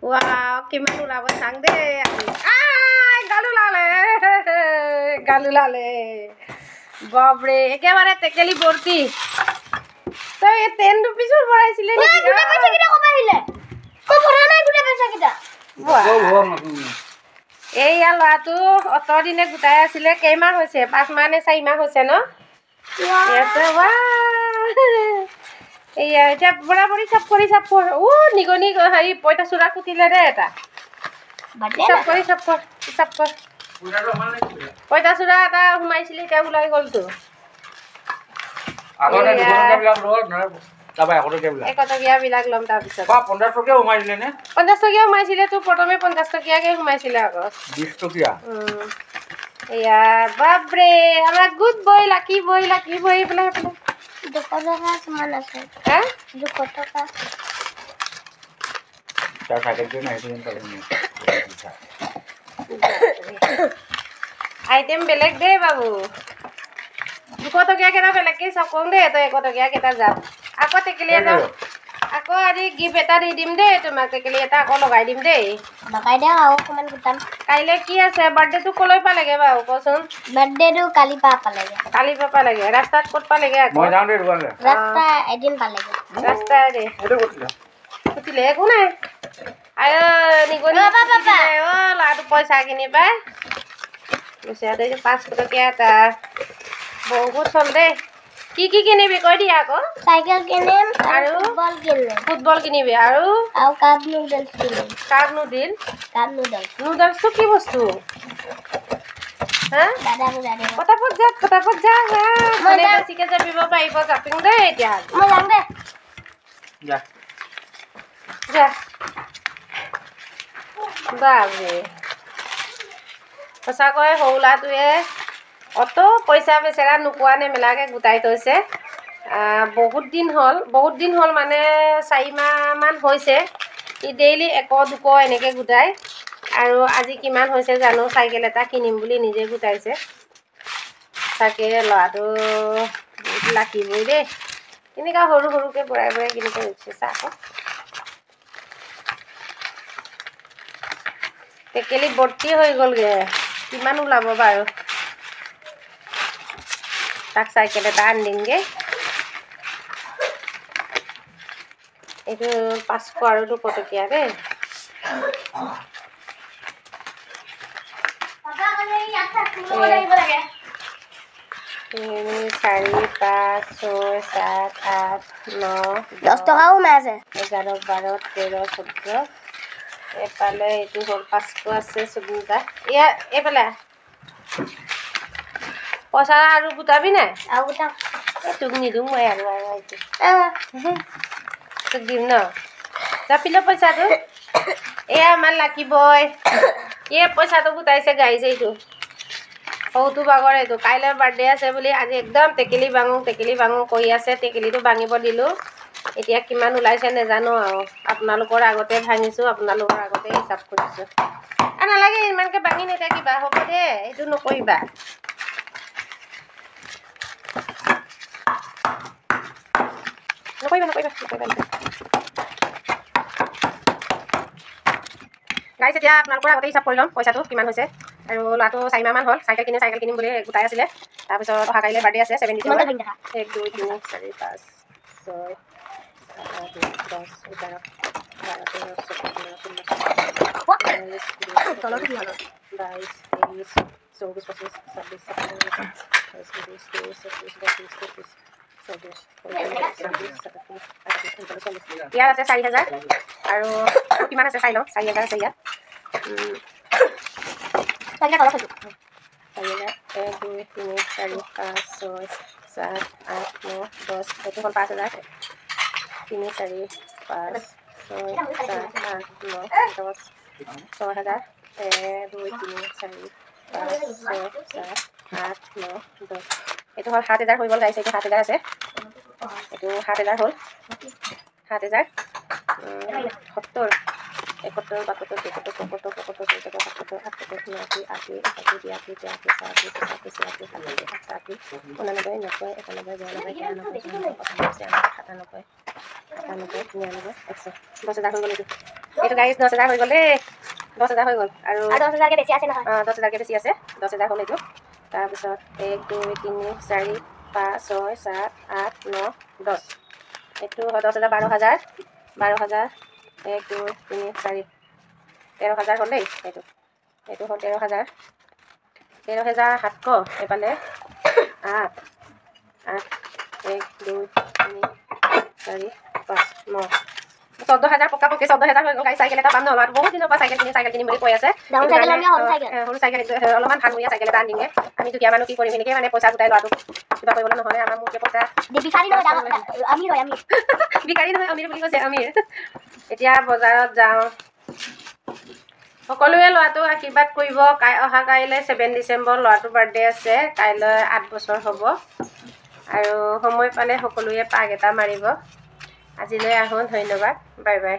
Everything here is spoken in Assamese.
Wow, kiman ulabo sang de. Ay, galulale. Babre, ekebare tekeli borti. তো এই 10 ৰুপিসৰ বঢ়াইছিলে নেকি? গুটা পইচা কিটা কবা আহিলে? কো ভৰা নাই গুটা পইচা কিটা? এই ইয়ালাটো 18 দিনে গুটাই আছিলে কেইমাহ হৈছে? 5 মাহ নে 4 মাহ হৈছে ন? ইয়াতে এয়া এতিয়া বৰাবৰি চব কৰি নিগনি হেৰি পইতা চুৰা কুটিলে ৰে এটা চব কৰি পইতা চুৰা এটা সোমাইছিলে এতিয়া ওলাই গ'লতো আগতে দুখনকে বিলাক ৰল না তাবা একটকে বিলাক 1 টকিয়া বিলাক লম তাৰ পিছত 50 টকিয়া সোমাইছিলে নে 50 টকিয়া সোমাইছিলে তো প্ৰথমে 50 টকিয়াকে সোমাইছিলে আগত 20 টকিয়া এয়া বাপৰে আমাৰ গুড বয় লাকি বয় বলে 200 টকা সমান আছে হা 200 টকা তাৰ সাইকেল কে নাই দিন পালে আইটেম বেলেগ দে বাবু 200 টকিয়া কেটা বেলেগকে সব কম দে তো 1 টকিয়া কেটা যা আকৌ টেকেলি এটা আকৌ আজি গিফট এটা দি দিম দে তোমাক টেকেলি এটা আকৌ লগাই দিম দে লগাই দে আও সমান গুটাম কাইলে কি আছে বাৰ্থডে তো কলৈ পালেগে বাও কচোন বাৰ্থডে তো কালি পালেগে ৰাস্তাত ক'ত পালেগে আকৌ মই যাওঁ দে দোকানলে ৰাস্তা এদিন পালেগে ৰাস্তা দে এটো কইলা কুটিলে একো নাই আয় নিগনি ও লাডু পইচা কিনি পাই পইচা দে 500 টকিয়া এটা বহুত চল দে কি কিনিবি কৈ দিয়া আকৌ সাইকেল কিনিম আৰু ফুটবল কিনিবি আৰু কাপ নুডলছ কিনিম কাপ নুডলছ তো কি বস্তু হা দাদা দাদা ফটাফট যা মানে বেছিকে যাবিব পাৰিব জাপিং দে এতিয়া মই যাম দে যা বাবৰে সঁচাকৈ হৌলাটোৱে অত পইচা বেচেৰা নোকোৱা নেমেলাকে গোটাই থৈছে বহুত দিন হ'ল মানে 4 মাহ মান হৈছে ই ডেইলি 100-200 এনেকে গোটাই আৰু আজি কিমান হৈছে জানো সাইকেল এটা কিনিম বুলি নিজে গোটাইছে তাকে লৰাটো লাকিবই দে এনেকা সৰুকে বৰাই কিনিব হৈছে চাকো টেকেলি বৰ্তি হৈ গ'লগে কিমান ওলাব বাৰু তাক সাইকেল এটা আনিমগে এইটো 500 আৰু 200 টকিয়া দে পাপা কলে ইয়াত থাকিব লাগিব লাগে 3 4 5 6 7 8 9 10 টকাও মাছে 11 12 13 14 এপালে এইটো হ'ল 500 আছে 14টা ইয়া এপালে পইচা আৰু গুটাবি নাই আৰু গুটা তোক নিদিওঁ মই আৰু এইটো তোক দিম ন জাপিলে পইচাটো এয়া আমাৰ লাকি বয় পইচাটো গুটাইছে গাইছে এইটো সৌটো বাগৰ এইটো কাইলৈ বাৰ্থডে আছে বুলি আজি একদম টেকেলি ভাঙো কৰি আছে টেকেলিটো ভাঙিব দিলো এতিয়া কিমান ওলাইছে নেজানো আৰু আপোনালোকৰ আগতে ভাঙিছো আপোনালোকৰ আগতে হিচাপ কৰিছো নালাগে ইমানকে ভাঙি নেথাকিবা হ'ব দে এইটো নকৰিবা নকৰিবা গাইছ এতিয়া আপোনালোকৰ আগতে হিচাপ কৰি ল'ম পইচাটো কিমান হৈছে আৰু ল'ৰাটো 4 মাহ মান হ'ল সাইকেল কিনিম বুলি গোটাই আছিলে তাৰপিছত অহা কাইলৈ বাৰ্থডে আছে 70 1 2 3 4 5 6 7 8 10 11 12 13 ইয়াত আছে 4000 আৰু কিমান আছে চাই লওঁ 4000 আছে ইয়াত 4000 কলত হৈছো 4000 1 2 3 4 5 6 7 8 9 10 এইটো হ'ল 5000 3 4 5 6 7 8 9 10 6000 1 2 3 4 5 6 7 8 9 10 এইটো হ'ল 7000 হৈ গ'ল গাইছ এইটো 7000 আছে এইটো 7000 হ'ল 7000 70 71 72 73 74 75 10,000 হৈ গ'ল এইটো এইটো গাড়ী 10,000 হৈ গ'ল দেই 10,000 হৈ গ'ল আৰু 10,000কে বেছি আছে নহয় 10,000কে বেছি আছে 10,000 হ'ল এইটো তাৰপিছত 1 2 3 4 5 6 7 8 9 10 এইটো 10,000 12,000 12,000 1 2 3 4 13,000 হ'ল দেই এইটো হ'ল 13,000 13,700 এইফালে 8 8 1 2 3 4 5 9 14,000 পকা পকি 14,000 হৈ গ'ল গাড়ী চাইকেল এটা পাম নহ'লে আৰু বহুত দিনৰ পৰা চাইকেল কিনিম বুলি কৈ আছে সৰু চাইকেল অলপমান ভাল মূৰীয়া চাইকেল এটা আনিমগৈ আমি দুখীয়া মানুহ কি কৰিম এনেকৈ মানে পইচা গোটাই লোৱাটো কিবা কৰিবলৈ নহ'লে আমাৰ মোৰকে পইচা ভিখাৰী নহয় আমিৰ বুলি কৈছে আমিৰ এতিয়া বজাৰত যাওঁ সকলোৱে ল'ৰাটোক আশীৰ্বাদ কৰিব অহা কাইলৈ 7 ডিচেম্বৰ ল'ৰাটোৰ বাৰ্থডে আছে কাইলৈ 8 বছৰ হ'ব আৰু সময় পালে সকলোৱে পাক এটা মাৰিব আজিলৈ আহোঁ ধন্যবাদ বাই বাই